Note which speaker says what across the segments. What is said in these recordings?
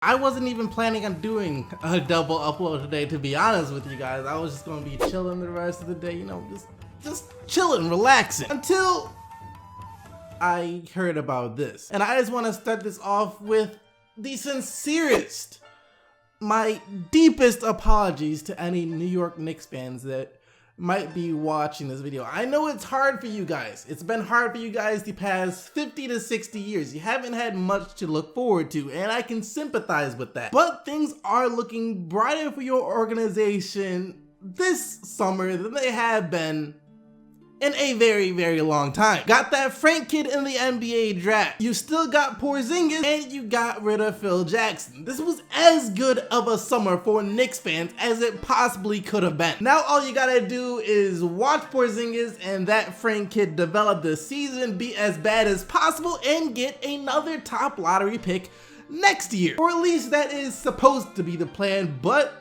Speaker 1: I wasn't even planning on doing a double upload today, to be honest with you guys. I was just gonna be chilling the rest of the day, you know, just chilling, relaxing, until I heard about this. And I just want to start this off with the sincerest, my deepest apologies to any New York Knicks fans that might be watching this video. I know it's hard for you guys. It's been hard for you guys the past 50 to 60 years. You haven't had much to look forward to, and I can sympathize with that. But things are looking brighter for your organization this summer than they have been in a very, very long time. Got that Frank kid in the NBA draft. You still got Porzingis, and you got rid of Phil Jackson. This was as good of a summer for Knicks fans as it possibly could have been. Now all you gotta do is watch Porzingis and that Frank kid develop this season, be as bad as possible, and get another top lottery pick next year. Or at least that is supposed to be the plan, but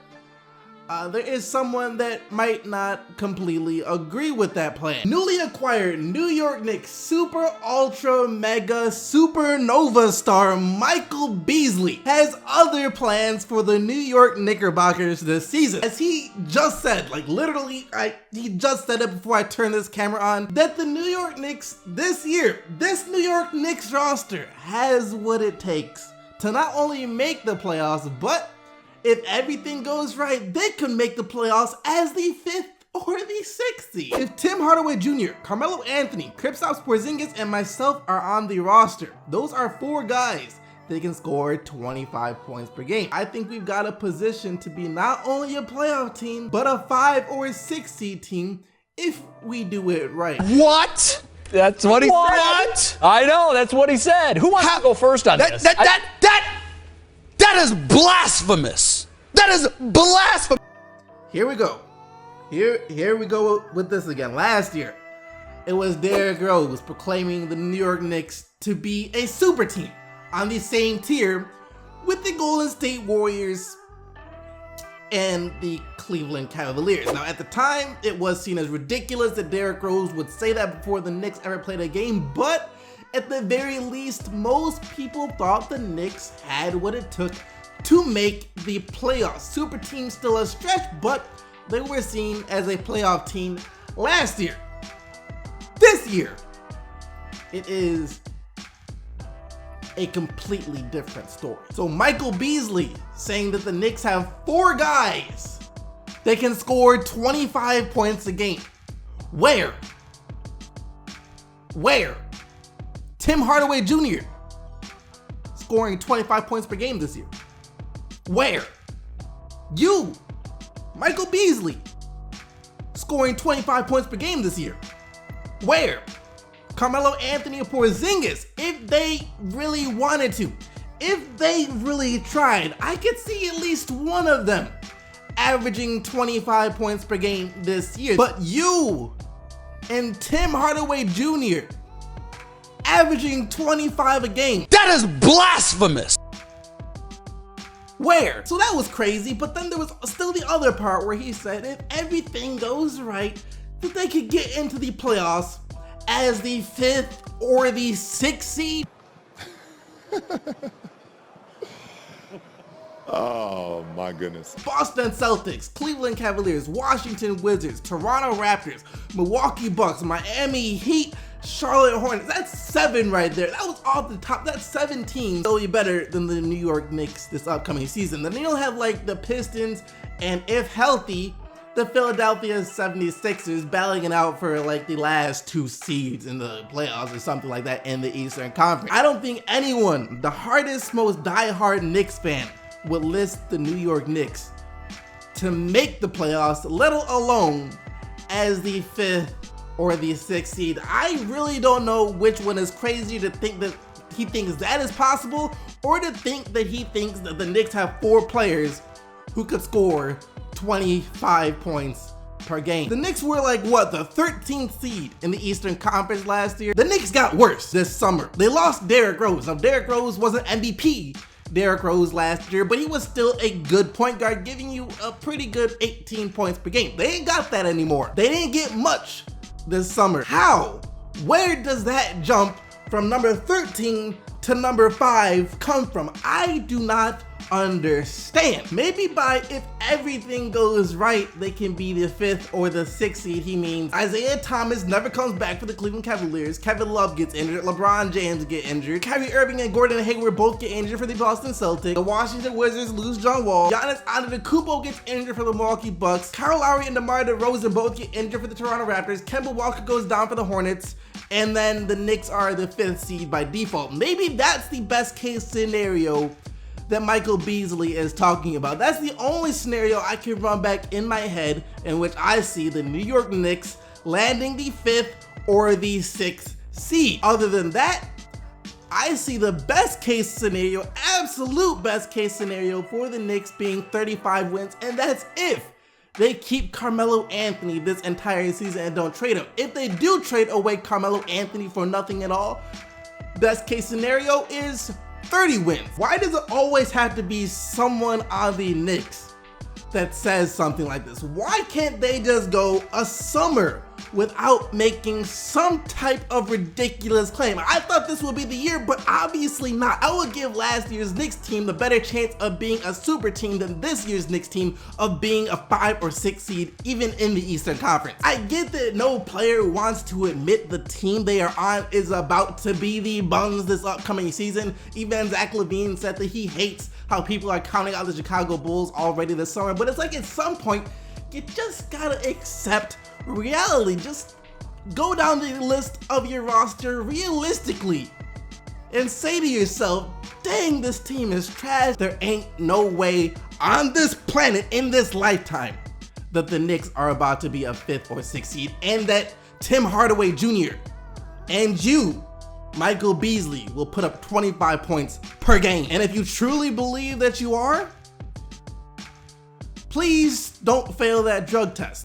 Speaker 1: there is someone that might not completely agree with that plan. Newly acquired New York Knicks super ultra mega supernova star Michael Beasley has other plans for the New York Knickerbockers this season. As he just said, like literally, he just said it before I turned this camera on, that the New York Knicks this year, this New York Knicks roster has what it takes to not only make the playoffs, but if everything goes right, they could make the playoffs as the 5th or the 6th seed. If Tim Hardaway Jr., Carmelo Anthony, Kristaps Porzingis, and myself are on the roster, those are 4 guys that can score 25 points per game. I think we've got a position to be not only a playoff team, but a 5 or 6 seed team if we do it right.
Speaker 2: What?
Speaker 3: That's what he said. I know, that's what he said. Who wants to go first on this?
Speaker 2: That is blasphemous. That is blasphemous.
Speaker 1: Here we go. Here we go with this again. Last year, it was Derrick Rose proclaiming the New York Knicks to be a super team on the same tier with the Golden State Warriors and the Cleveland Cavaliers. Now, at the time, it was seen as ridiculous that Derrick Rose would say that before the Knicks ever played a game, but at the very least, most people thought the Knicks had what it took to make the playoffs. Super team still a stretch, but they were seen as a playoff team last year. This year, it is a completely different story. So Michael Beasley saying that the Knicks have 4 guys that can score 25 points a game. Where? Tim Hardaway Jr. scoring 25 points per game this year. Where? You, Michael Beasley, scoring 25 points per game this year. Where? Carmelo Anthony or Porzingis, if they really wanted to, if they really tried, I could see at least one of them averaging 25 points per game this year. But you and Tim Hardaway Jr. averaging 25 a game.
Speaker 2: That is blasphemous.
Speaker 1: Where? So that was crazy, but then there was still the other part where he said if everything goes right, that they could get into the playoffs as the 5th or the 6th seed.
Speaker 4: Oh my goodness.
Speaker 1: Boston Celtics, Cleveland Cavaliers, Washington Wizards, Toronto Raptors, Milwaukee Bucks, Miami Heat, Charlotte Hornets. That's 7 right there. That was off the top. That's 7 teams. Totally better than the New York Knicks this upcoming season. Then you'll have like the Pistons and, if healthy, the Philadelphia 76ers battling it out for like the last 2 seeds in the playoffs or something like that in the Eastern Conference. I don't think anyone, the hardest, most diehard Knicks fan, would list the New York Knicks to make the playoffs, let alone as the 5th or the 6th seed. I really don't know which one is crazier, to think that he thinks that is possible, or to think that he thinks that the Knicks have 4 players who could score 25 points per game. The Knicks were like, what, the 13th seed in the Eastern Conference last year? The Knicks got worse this summer. They lost Derrick Rose. Now, Derrick Rose wasn't MVP Derrick Rose last year, but he was still a good point guard, giving you a pretty good 18 points per game. They ain't got that anymore. They didn't get much this summer. How? Where does that jump from number 13 to number 5 come from? I do not understand. Maybe by if everything goes right, they can be the 5th or the 6th seed. He means Isaiah Thomas never comes back for the Cleveland Cavaliers, Kevin Love gets injured, LeBron James get injured, Kyrie Irving and Gordon Hayward both get injured for the Boston Celtics, the Washington Wizards lose John Wall, Giannis Antetokounmpo gets injured for the Milwaukee Bucks, Kyle Lowry and DeMar DeRozan both get injured for the Toronto Raptors, Kemba Walker goes down for the Hornets, and then the Knicks are the 5th seed by default. Maybe that's the best case scenario that Michael Beasley is talking about. That's the only scenario I can run back in my head in which I see the New York Knicks landing the 5th or the 6th seed. Other than that, I see the best case scenario, absolute best case scenario for the Knicks being 35 wins, and that's if they keep Carmelo Anthony this entire season and don't trade him. If they do trade away Carmelo Anthony for nothing at all, best case scenario is 30 wins. Why does it always have to be someone on the Knicks that says something like this? Why can't they just go a summer without making some type of ridiculous claim? I thought this would be the year, but obviously not. I would give last year's Knicks team the better chance of being a super team than this year's Knicks team of being a 5 or 6 seed, even in the Eastern Conference. I get that no player wants to admit the team they are on is about to be the bums this upcoming season. Even Zach LaVine said that he hates how people are counting out the Chicago Bulls already this summer, but it's like at some point, you just gotta accept reality. Just go down the list of your roster realistically and say to yourself, dang, this team is trash. There ain't no way on this planet in this lifetime that the Knicks are about to be a 5th or 6th seed, and that Tim Hardaway Jr. and you, Michael Beasley, will put up 25 points per game. And if you truly believe that you are, please don't fail that drug test.